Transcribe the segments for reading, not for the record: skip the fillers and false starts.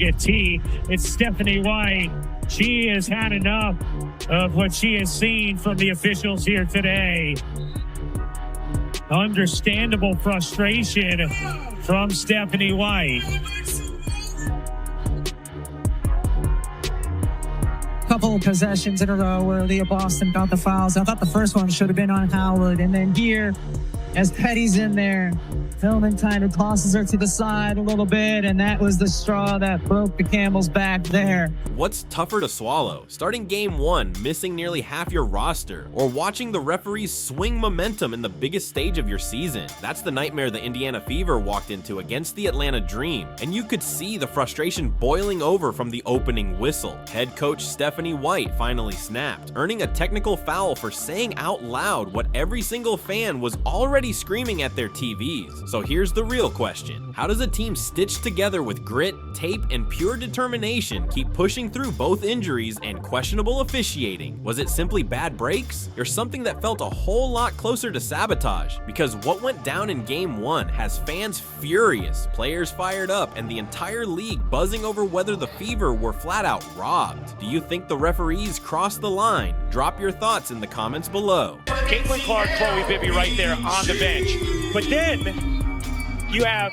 get tea. It's Stephanie White. She has had enough of what she has seen from the officials here today. Understandable frustration from Stephanie White. Couple of possessions in a row where Leah Boston got the fouls. I thought the first one should have been on Howard. And then here, as Petty's in there, Tillman kind of tosses her to the side a little bit, and that was the straw that broke the camel's back there. What's tougher to swallow? Starting game one, missing nearly half your roster, or watching the referees swing momentum in the biggest stage of your season? That's the nightmare the Indiana Fever walked into against the Atlanta Dream, and you could see the frustration boiling over from the opening whistle. Head coach Stephanie White finally snapped, earning a technical foul for saying out loud what every single fan was already screaming at their TVs. So here's the real question. How does a team stitched together with grit, tape, and pure determination keep pushing through both injuries and questionable officiating? Was it simply bad breaks, or something that felt a whole lot closer to sabotage? Because what went down in game one has fans furious, players fired up, and the entire league buzzing over whether the Fever were flat out robbed. Do you think the referees crossed the line? Drop your thoughts in the comments below. Caitlin Clark, Chloe Bibby right there on the bench. But then you have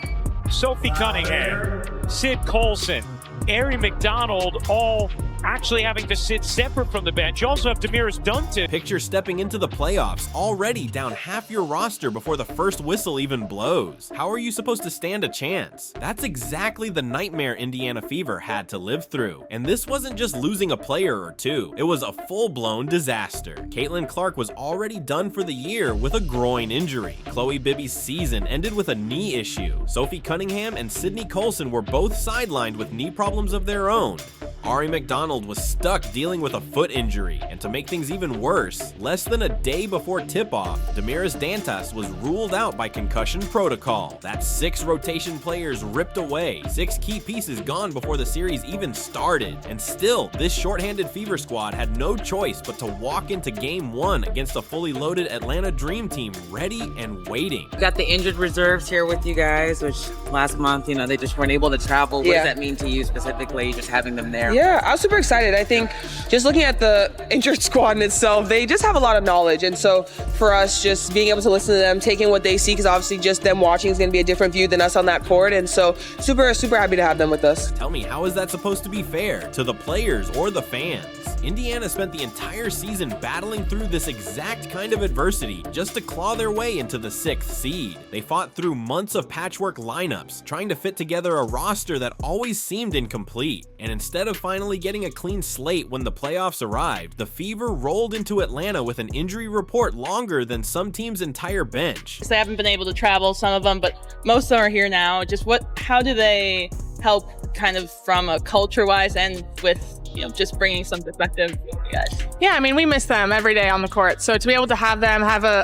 Sophie Cunningham, Sid Colson, Ari McDonald, all actually having to sit separate from the bench. You also have Damiris Dunton. Picture stepping into the playoffs, already down half your roster before the first whistle even blows. How are you supposed to stand a chance? That's exactly the nightmare Indiana Fever had to live through. And this wasn't just losing a player or two, it was a full-blown disaster. Caitlin Clark was already done for the year with a groin injury. Chloe Bibby's season ended with a knee issue. Sophie Cunningham and Sydney Colson were both sidelined with knee problems of their own. Ari McDonald was stuck dealing with a foot injury, and to make things even worse, less than a day before tip-off, Damiris Dantas was ruled out by concussion protocol. That's 6 rotation players ripped away, 6 key pieces gone before the series even started, and still, this shorthanded Fever squad had no choice but to walk into game one against a fully loaded Atlanta Dream team ready and waiting. Got the injured reserves here with you guys, which last month, they just weren't able to travel. What does that mean to you specifically, just having them there? Yeah, I was super excited. I think just looking at the injured squad in itself, they just have a lot of knowledge. And so for us, just being able to listen to them, taking what they see, because obviously just them watching is going to be a different view than us on that court. And so super, super happy to have them with us. Tell me, how is that supposed to be fair to the players or the fans? Indiana spent the entire season battling through this exact kind of adversity just to claw their way into the 6th seed. They fought through months of patchwork lineups, trying to fit together a roster that always seemed incomplete. And instead of finally getting a clean slate when the playoffs arrived, the Fever rolled into Atlanta with an injury report longer than some teams' entire bench. They haven't been able to travel, some of them, but most of them are here now. Just how do they help kind of from a culture-wise and with just bringing some perspective to you guys? Yeah, I mean, we miss them every day on the court. So to be able to have them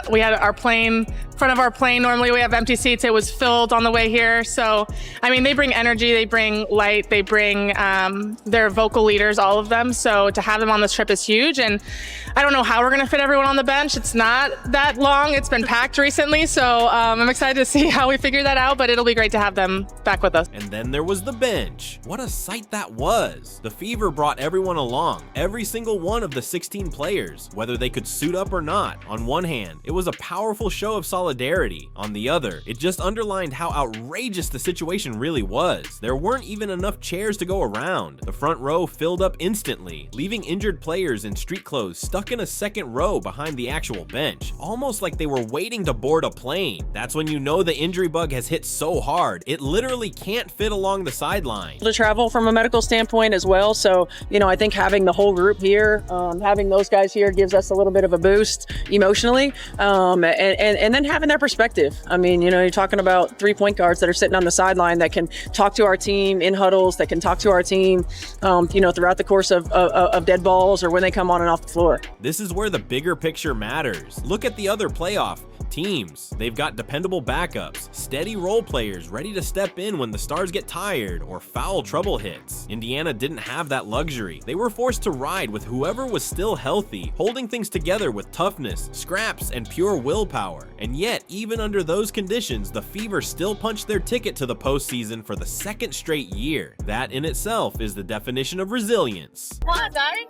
we had our plane, front of our plane, normally we have empty seats. It was filled on the way here. So, I mean, they bring energy, they bring light, they bring their vocal leaders, all of them. So to have them on this trip is huge. And I don't know how we're going to fit everyone on the bench. It's not that long. It's been packed recently. So I'm excited to see how we figure that out, but it'll be great to have them back with us. And then there was the bench. What a sight that was. The Fever brought everyone along, every single one of the 16 players, whether they could suit up or not. On one hand, it was a powerful show of solidarity. On the other, it just underlined how outrageous the situation really was. There weren't even enough chairs to go around. The front row filled up instantly, leaving injured players in street clothes stuck in a second row behind the actual bench, almost like they were waiting to board a plane. That's when you know the injury bug has hit so hard, it literally can't fit along the sideline. To travel from a medical standpoint as well, so I think having the whole group here, having those guys here gives us a little bit of a boost emotionally, and then having their perspective. I mean, you're talking about 3 point guards that are sitting on the sideline that can talk to our team in huddles, that can talk to our team, throughout the course of dead balls or when they come on and off the floor. This is where the bigger picture matters. Look at the other playoff teams. They've got dependable backups, steady role players ready to step in when the stars get tired or foul trouble hits. Indiana didn't have that luxury. They were forced to ride with whoever was still healthy, holding things together with toughness, scraps, and pure willpower. And yet, even under those conditions, the Fever still punched their ticket to the postseason for the second straight year. That in itself is the definition of resilience. Come on, guys.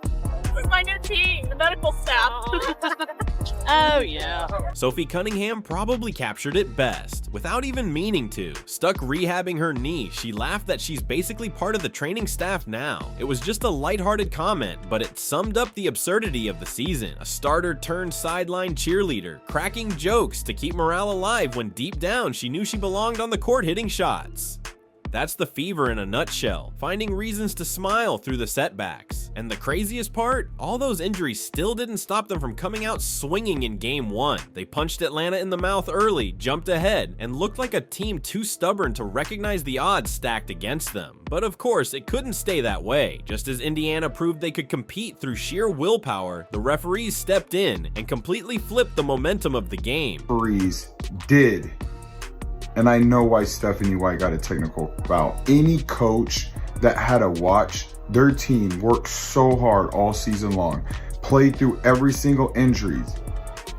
This is my new team, the medical staff. Oh, yeah. Sophie Cunningham probably captured it best, without even meaning to. Stuck rehabbing her knee, she laughed that she's basically part of the training staff now. It was just a lighthearted comment, but it summed up the absurdity of the season. A starter turned sideline cheerleader, cracking jokes to keep morale alive when deep down she knew she belonged on the court hitting shots. That's the Fever in a nutshell, finding reasons to smile through the setbacks. And the craziest part, all those injuries still didn't stop them from coming out swinging in Game 1. They punched Atlanta in the mouth early, jumped ahead, and looked like a team too stubborn to recognize the odds stacked against them. But of course, it couldn't stay that way. Just as Indiana proved they could compete through sheer willpower, the referees stepped in and completely flipped the momentum of the game. Referees did. And I know why Stephanie White got a technical foul. Any coach that had to watch their team work so hard all season long, played through every single injury.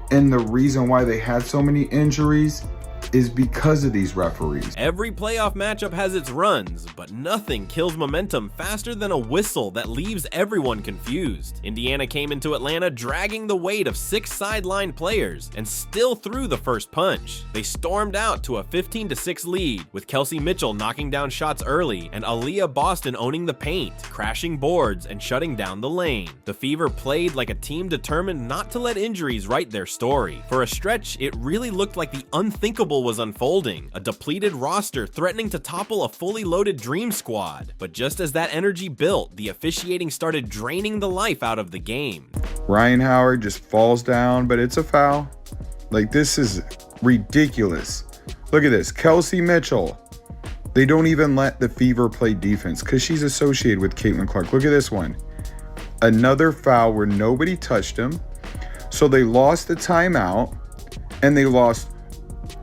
And the reason why they had so many injuries is because of these referees. Every playoff matchup has its runs, but nothing kills momentum faster than a whistle that leaves everyone confused. Indiana came into Atlanta dragging the weight of 6 sideline players and still threw the first punch. They stormed out to a 15-6 lead, with Kelsey Mitchell knocking down shots early and Aaliyah Boston owning the paint, crashing boards and shutting down the lane. The Fever played like a team determined not to let injuries write their story. For a stretch, it really looked like the unthinkable was unfolding, a depleted roster threatening to topple a fully loaded dream squad. But just as that energy built, the officiating started draining the life out of the game. Ryan Howard just falls down, but it's a foul. Like, this is ridiculous. Look at this, Kelsey Mitchell. They don't even let the Fever play defense because she's associated with Caitlin Clark. Look at this one. Another foul where nobody touched him. So they lost the timeout and they lost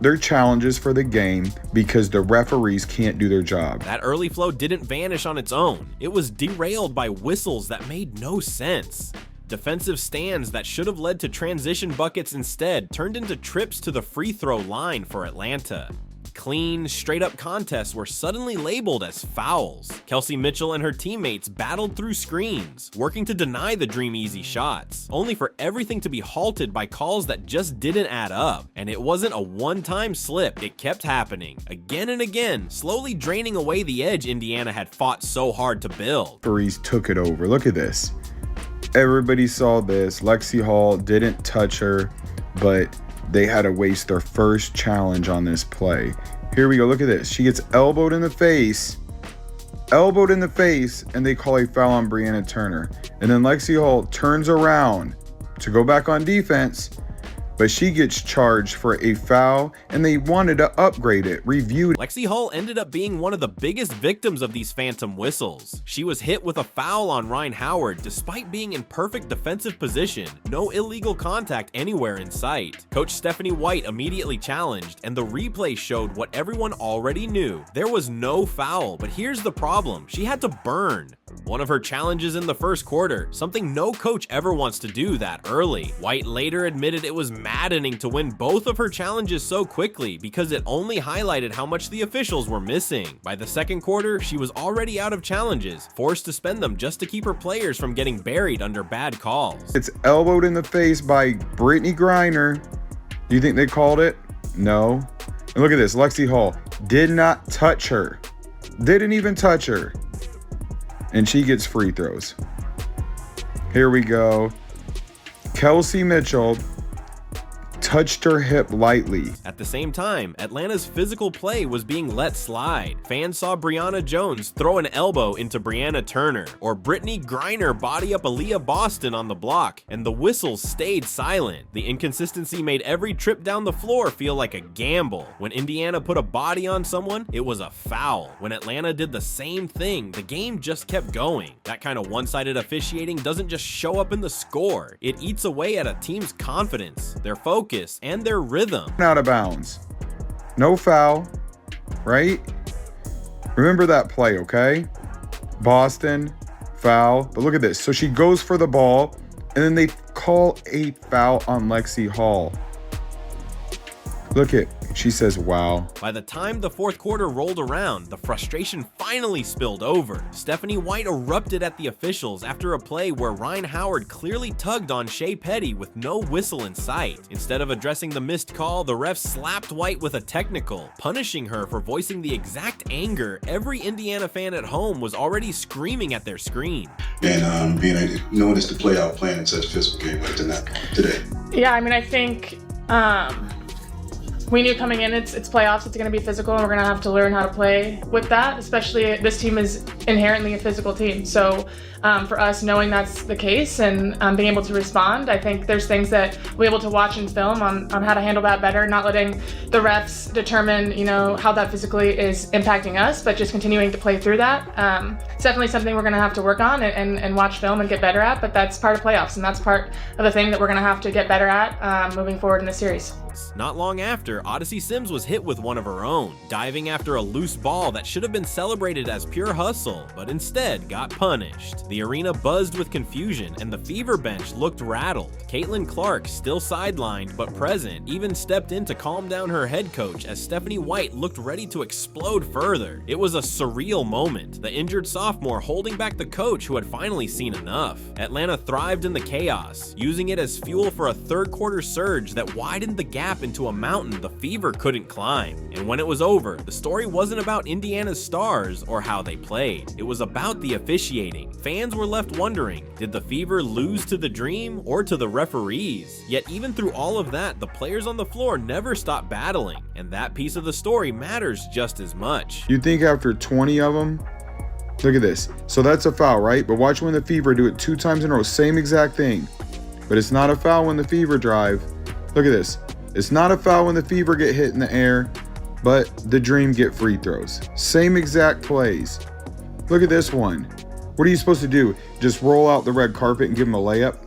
their challenges for the game because the referees can't do their job. That early flow didn't vanish on its own. It was derailed by whistles that made no sense. Defensive stands that should have led to transition buckets instead turned into trips to the free throw line for Atlanta. Clean, straight-up contests were suddenly labeled as fouls. Kelsey Mitchell and her teammates battled through screens, working to deny the Dream Easy shots, only for everything to be halted by calls that just didn't add up. And it wasn't a one-time slip, it kept happening, again and again, slowly draining away the edge Indiana had fought so hard to build. Referees took it over. Look at this. Everybody saw this. Lexi Hall didn't touch her, but they had to waste their first challenge on this play. Here we go, look at this. She gets elbowed in the face, and they call a foul on Brianna Turner. And then Lexi Hall turns around to go back on defense, but she gets charged for a foul, and they wanted to upgrade it, reviewed. Lexi Hall ended up being one of the biggest victims of these phantom whistles. She was hit with a foul on Ryan Howard despite being in perfect defensive position, no illegal contact anywhere in sight. Coach Stephanie White immediately challenged, and the replay showed what everyone already knew. There was no foul, but here's the problem. She had to burn one of her challenges in the first quarter, something no coach ever wants to do that early. White later admitted it was maddening to win both of her challenges so quickly because it only highlighted how much the officials were missing. By the second quarter, she was already out of challenges, forced to spend them just to keep her players from getting buried under bad calls. It's elbowed in the face by Brittany Griner. Do you think they called it? No. And look at this, Lexi Hall did not touch her. Didn't even touch her. And she gets free throws. Here we go. Kelsey Mitchell touched her hip lightly. At the same time, Atlanta's physical play was being let slide. Fans saw Brianna Jones throw an elbow into Brianna Turner, or Brittany Griner body up Aaliyah Boston on the block, and the whistles stayed silent. The inconsistency made every trip down the floor feel like a gamble. When Indiana put a body on someone, it was a foul. When Atlanta did the same thing, the game just kept going. That kind of one-sided officiating doesn't just show up in the score. It eats away at a team's confidence, their focus, focus and their rhythm. Out of bounds. No foul, right? Remember that play, okay? Boston, foul. But look at this. So she goes for the ball, and then they call a foul on Lexi Hall. Look at, she says, wow. By the time the fourth quarter rolled around, the frustration finally spilled over. Stephanie White erupted at the officials after a play where Ryan Howard clearly tugged on Shea Petty with no whistle in sight. Instead of addressing the missed call, the ref slapped White with a technical, punishing her for voicing the exact anger every Indiana fan at home was already screaming at their screen. And knowing it's the playoff, playing in such a physical game like today. Yeah, I mean, I think we knew coming in it's playoffs, it's going to be physical, and we're going to have to learn how to play with that, especially this team is inherently a physical team. So for us, knowing that's the case and being able to respond, I think there's things that we're able to watch in film on how to handle that better, not letting the refs determine, how that physically is impacting us, but just continuing to play through that. It's definitely something we're going to have to work on and watch film and get better at, but that's part of playoffs, and that's part of the thing that we're going to have to get better at moving forward in the series. Not long after, Odyssey Sims was hit with one of her own, diving after a loose ball that should have been celebrated as pure hustle, but instead got punished. The arena buzzed with confusion, and the Fever bench looked rattled. Caitlin Clark, still sidelined but present, even stepped in to calm down her head coach as Stephanie White looked ready to explode further. It was a surreal moment, the injured sophomore holding back the coach who had finally seen enough. Atlanta thrived in the chaos, using it as fuel for a third quarter surge that widened the gap into a mountain the Fever couldn't climb. And when it was over, the story wasn't about Indiana's stars or how they played. It was about the officiating. Fans were left wondering, did the Fever lose to the Dream or to the referees? Yet even through all of that, the players on the floor never stopped battling, and that piece of the story matters just as much. You think after 20 of them, look at this. So that's a foul, right? But watch when the Fever do it 2 times in a row, same exact thing. But it's not a foul when the Fever drive. Look at this. It's not a foul when the Fever get hit in the air, but the Dream get free throws. Same exact plays. Look at this one. What are you supposed to do? Just roll out the red carpet and give him a layup?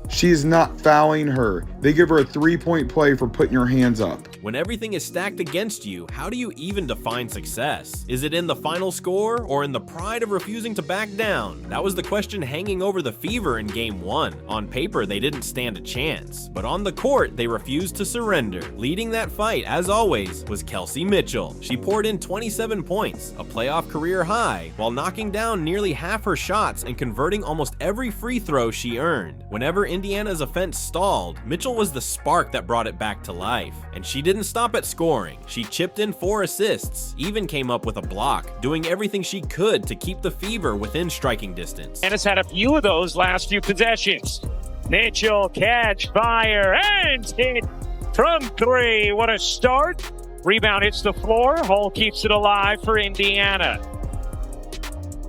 She is not fouling her. They give her a 3-point play for putting her hands up. When everything is stacked against you, how do you even define success? Is it in the final score or in the pride of refusing to back down? That was the question hanging over the Fever in Game 1. On paper, they didn't stand a chance, but on the court, they refused to surrender. Leading that fight, as always, was Kelsey Mitchell. She poured in 27 points, a playoff career high, while knocking down nearly half her shots and converting almost every free throw she earned. Whenever Indiana's offense stalled, Mitchell was the spark that brought it back to life. And she didn't stop at scoring. She chipped in 4 assists, even came up with a block, doing everything she could to keep the Fever within striking distance. And has had a few of those last few possessions. Mitchell, catch, fire, and hit from 3. What a start. Rebound hits the floor. Hall keeps it alive for Indiana.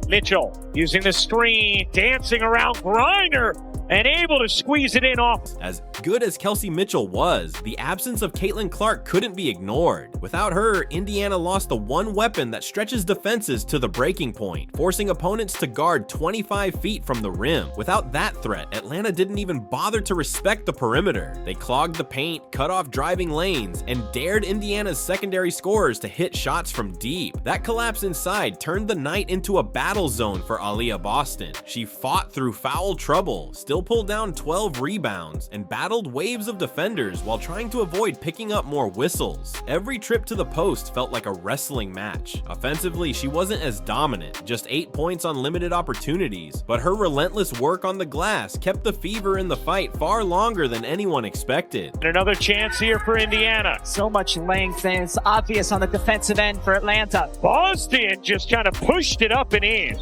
Mitchell using the screen, dancing around Griner, and able to squeeze it in off. As good as Kelsey Mitchell was, the absence of Caitlin Clark couldn't be ignored. Without her, Indiana lost the one weapon that stretches defenses to the breaking point, forcing opponents to guard 25 feet from the rim. Without that threat, Atlanta didn't even bother to respect the perimeter. They clogged the paint, cut off driving lanes, and dared Indiana's secondary scorers to hit shots from deep. That collapse inside turned the night into a battle zone for Aaliyah Boston. She fought through foul trouble, still pulled down 12 rebounds, and battled waves of defenders while trying to avoid picking up more whistles. Every trip to the post felt like a wrestling match. Offensively, she wasn't as dominant, just 8 points on limited opportunities, but her relentless work on the glass kept the Fever in the fight far longer than anyone expected. And another chance here for Indiana. So much length, and it's obvious on the defensive end for Atlanta. Boston just kind of pushed it up and in.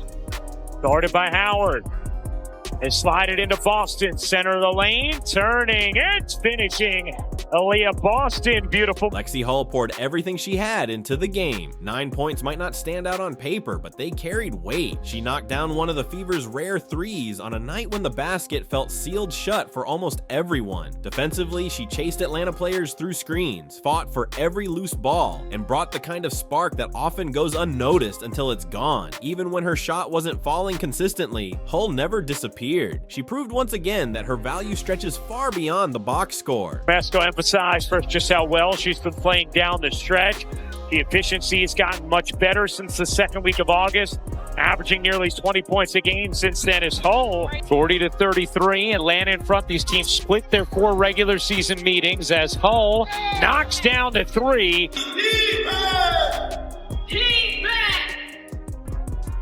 Guarded by Howard. They slide it into Boston, center of the lane, turning and finishing. Aaliyah Boston, beautiful. Lexi Hall poured everything she had into the game. 9 points might not stand out on paper, but they carried weight. She knocked down one of the Fever's rare threes on a night when the basket felt sealed shut for almost everyone. Defensively, she chased Atlanta players through screens, fought for every loose ball, and brought the kind of spark that often goes unnoticed until it's gone. Even when her shot wasn't falling consistently, Hull never disappeared. She proved once again that her value stretches far beyond the box score. Vasco emphasized emphasize for Giselle Wells, she's been playing down the stretch. The efficiency has gotten much better since the second week of August, averaging nearly 20 points a game since then. Is Hull 40-33. Atlanta in front. These teams split their 4 regular season meetings as Hull knocks down the 3.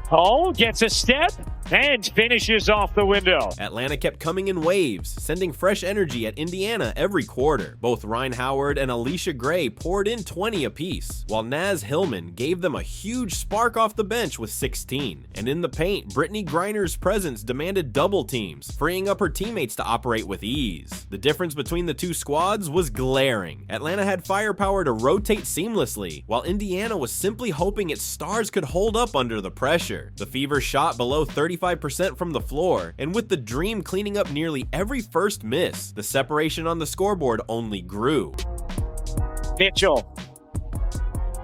Hull gets a step and finishes off the window. Atlanta kept coming in waves, sending fresh energy at Indiana every quarter. Both Ryan Howard and Alicia Gray poured in 20 apiece, while Naz Hillman gave them a huge spark off the bench with 16. And in the paint, Brittany Griner's presence demanded double teams, freeing up her teammates to operate with ease. The difference between the two squads was glaring. Atlanta had firepower to rotate seamlessly, while Indiana was simply hoping its stars could hold up under the pressure. The Fever shot below 35% from the floor, and with the Dream cleaning up nearly every first miss, the separation on the scoreboard only grew. Mitchell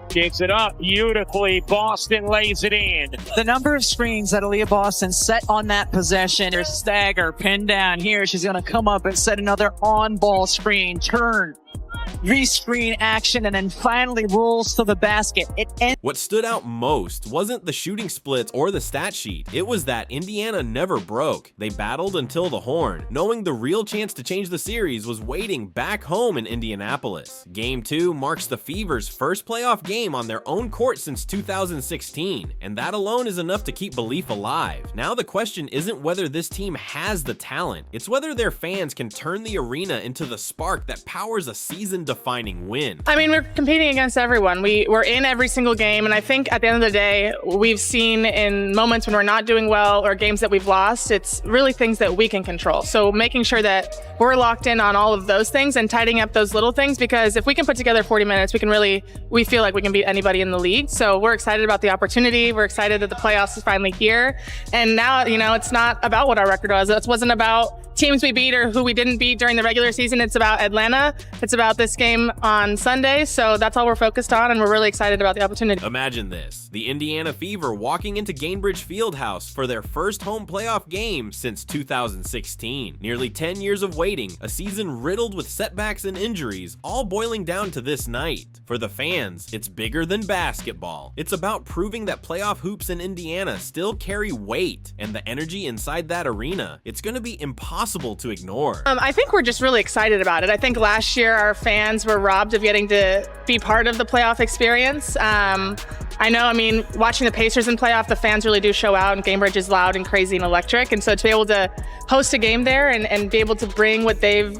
gives it up beautifully. Boston lays it in. The number of screens that Aaliyah Boston set on that possession, her stagger, pin down here. She's going to come up and set another on-ball screen, turn, re-screen action, and then finally rolls to the basket. What stood out most wasn't the shooting splits or the stat sheet. It was that Indiana never broke. They battled until the horn, knowing the real chance to change the series was waiting back home in Indianapolis. Game 2 marks the Fever's first playoff game on their own court since 2016, and that alone is enough to keep belief alive. Now the question isn't whether this team has the talent, it's whether their fans can turn the arena into the spark that powers a season-defining win. I mean, we're competing against everyone. We're in every single game, and I think at the end of the day, we've seen in moments when we're not doing well or games that we've lost, it's really things that we can control. So making sure that we're locked in on all of those things and tidying up those little things, because if we can put together 40 minutes, we feel like we can beat anybody in the league. So we're excited about the opportunity. We're excited that the playoffs is finally here. And now, it's not about what our record was. It wasn't about teams we beat or who we didn't beat during the regular season. It's about Atlanta. It's about this game on Sunday. So that's all we're focused on, and we're really excited about the opportunity. Imagine this, the Indiana Fever walking into Gainbridge Fieldhouse for their first home playoff game since 2016. Nearly 10 years of waiting, a season riddled with setbacks and injuries, all boiling down to this night. For the fans, it's bigger than basketball. It's about proving that playoff hoops in Indiana still carry weight, and the energy inside that arena, it's going to be impossible to ignore. I think we're just really excited about it. I think last year our fans were robbed of getting to be part of the playoff experience. Watching the Pacers in playoff, the fans really do show out, and Gainbridge is loud and crazy and electric. And so to be able to host a game there and be able to bring what they've,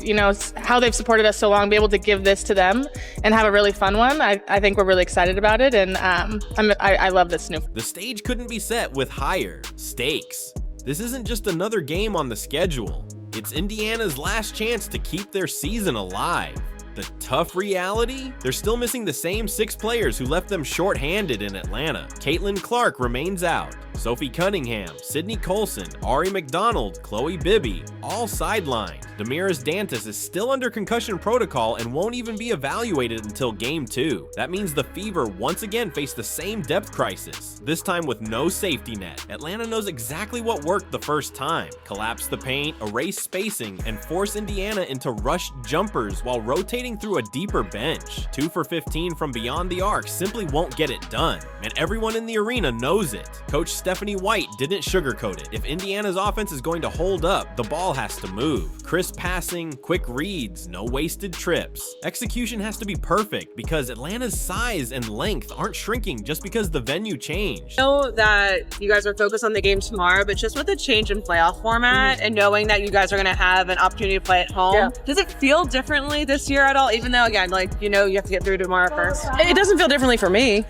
how they've supported us so long, be able to give this to them and have a really fun one, I think we're really excited about it. And I love this new. The stage couldn't be set with higher stakes. This isn't just another game on the schedule. It's Indiana's last chance to keep their season alive. The tough reality? They're still missing the same 6 players who left them short-handed in Atlanta. Caitlin Clark remains out. Sophie Cunningham, Sydney Colson, Ari McDonald, Chloe Bibby, all sidelined. Damiris Dantas is still under concussion protocol and won't even be evaluated until Game 2. That means the Fever once again face the same depth crisis, this time with no safety net. Atlanta knows exactly what worked the first time. Collapse the paint, erase spacing, and force Indiana into rushed jumpers while rotating through a deeper bench. 2 for 15 from beyond the arc simply won't get it done, and everyone in the arena knows it. Coach Stephanie White didn't sugarcoat it. If Indiana's offense is going to hold up, the ball has to move. Crisp passing, quick reads, no wasted trips. Execution has to be perfect because Atlanta's size and length aren't shrinking just because the venue changed. I know that you guys are focused on the game tomorrow, but just with the change in playoff format and knowing that you guys are going to have an opportunity to play at home, does it feel differently this year at all? Even though, again, you have to get through tomorrow first. It doesn't feel differently for me.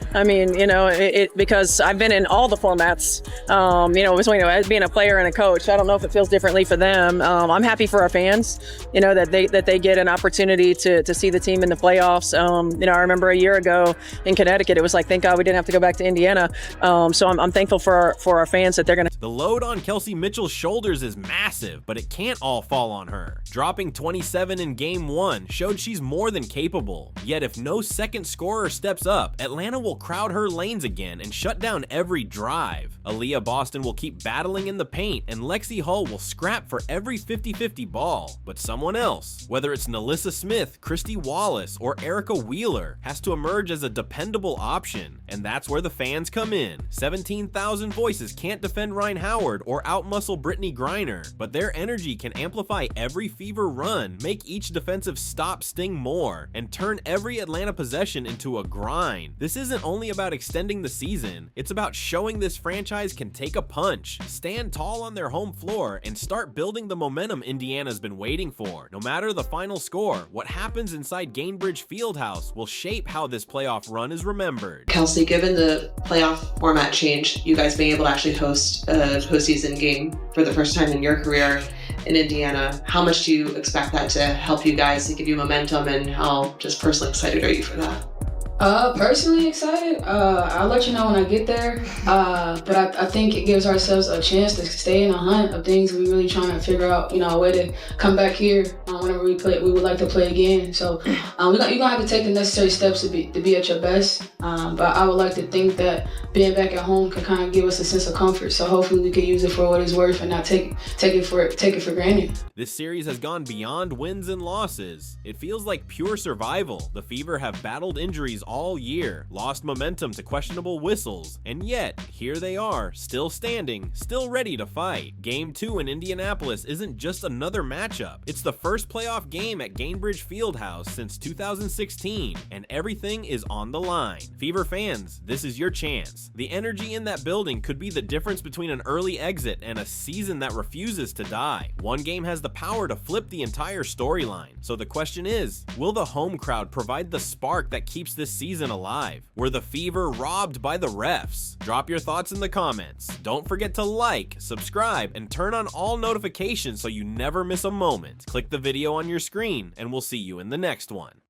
Because I've been in all the formats. As being a player and a coach, I don't know if it feels differently for them. I'm happy for our fans, that they get an opportunity to see the team in the playoffs. I remember a year ago in Connecticut, it was like, thank God we didn't have to go back to Indiana. So I'm thankful for our fans that they're going to. The load on Kelsey Mitchell's shoulders is massive, but it can't all fall on her. Dropping 27 in Game 1 showed she's more than capable. Yet if no second scorer steps up, Atlanta will crowd her lanes again and shut down every drive. Aaliyah Boston will keep battling in the paint, and Lexi Hull will scrap for every 50-50 ball. But someone else, whether it's Nalissa Smith, Christy Wallace, or Erica Wheeler, has to emerge as a dependable option, and that's where the fans come in. 17,000 voices can't defend Ryan Howard or outmuscle Brittany Griner, but their energy can amplify every Fever run, make each defensive stop sting more, and turn every Atlanta possession into a grind. This isn't only about extending the season, it's about showing this franchise can take a punch, stand tall on their home floor, and start building the momentum Indiana's been waiting for. No matter the final score, what happens inside Gainbridge Fieldhouse will shape how this playoff run is remembered. Kelsey, given the playoff format change, you guys being able to actually host a postseason game for the first time in your career in Indiana, how much do you expect that to help you guys, to give you momentum, and how just personally excited are you for that? Personally excited. I'll let you know when I get there. But I think it gives ourselves a chance to stay in a hunt of things we really trying to figure out, a way to come back here whenever we play. We would like to play again. So you're gonna have to take the necessary steps to be at your best. But I would like to think that being back at home can kind of give us a sense of comfort. So hopefully we can use it for what it's worth and not take it for granted. This series has gone beyond wins and losses. It feels like pure survival. The Fever have battled injuries all year, lost momentum to questionable whistles, and yet, here they are, still standing, still ready to fight. Game 2 in Indianapolis isn't just another matchup. It's the first playoff game at Gainbridge Fieldhouse since 2016, and everything is on the line. Fever fans, this is your chance. The energy in that building could be the difference between an early exit and a season that refuses to die. One game has the power to flip the entire storyline. So the question is, will the home crowd provide the spark that keeps this season alive? Were the Fever robbed by the refs? Drop your thoughts in the comments. Don't forget to like, subscribe, and turn on all notifications so you never miss a moment. Click the video on your screen, and we'll see you in the next one.